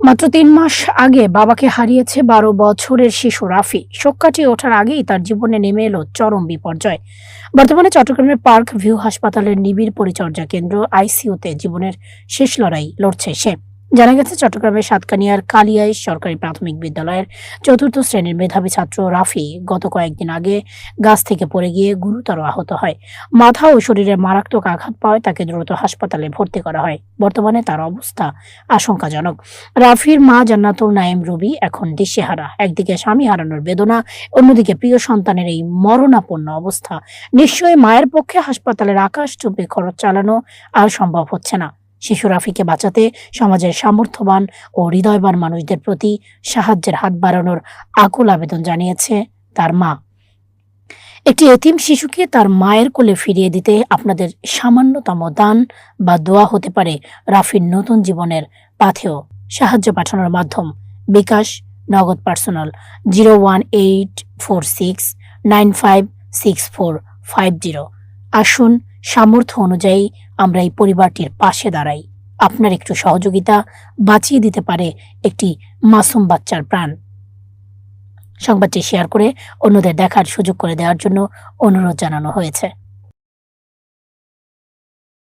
মাত্র ৩ মাস আগে বাবাকে হারিয়েছে ১২ বছরের শিশু রাফি। শোক কাটিয়ে ওঠার আগেই তার জীবনে নেমে এলো চরম বিপর্যয়। বর্তমানে চট্টগ্রামের পার্ক ভিউ হাসপাতালের নিবিড় পরিচর্যা কেন্দ্র আইসিইউতে জীবনের শেষ লড়াই লড়ছে সে। জানা গেছে, চট্টগ্রামের সাতকানিয়ার কালিয়াই সরকারি প্রাথমিক বিদ্যালয়ের ৪র্থ শ্রেণীর মেধাবী ছাত্র রাফি গত কয়েকদিন আগে গাছ থেকে পড়ে গিয়ে গুরুতর আহত হয়। মাথা ও শরীরে মারাত্মক আঘাত পাওয়ায় তাকে দ্রুত হাসপাতালে ভর্তি করা হয়। বর্তমানে তার অবস্থা আশঙ্কাজনক। রাফির মা জান্নাতুল নাইম রুবি এখন দিশেহারা। একদিকে স্বামী হারানোর বেদনা, অন্যদিকে প্রিয় সন্তানের এই মরণাপন্ন অবস্থা। নিশ্চয়ই মায়ের পক্ষে হাসপাতালের আকাশচুম্বী খরচ চালানো আর সম্ভব হচ্ছে না। শিশু রাফিকে বাঁচাতে সমাজের সামর্থ্যবান ও হৃদয়বান মানুষদের প্রতি সাহায্যের হাত বাড়ানোর আকুল আবেদন জানিয়েছে তার মা। একটি এতিম শিশুকে তার মায়ের কোলে ফিরিয়ে দিতে আপনাদের সামান্যতম দান বা দোয়া হতে পারে রাফির নতুন জীবনের পাথেয়। সাহায্য পাঠানোর মাধ্যম: বিকাশ, নগদ, পার্সোনাল 01846956450। আসুন সামর্থ্য অনুযায়ী আমরা এই পরিবারটির পাশে দাঁড়াই। আপনার একটু সহযোগিতা বাঁচিয়ে দিতে পারে একটি মাসুম বাচ্চার প্রাণ। সংবাদটি শেয়ার করে অন্যদের দেখার সুযোগ করে দেওয়ার জন্য অনুরোধ জানানো হয়েছে।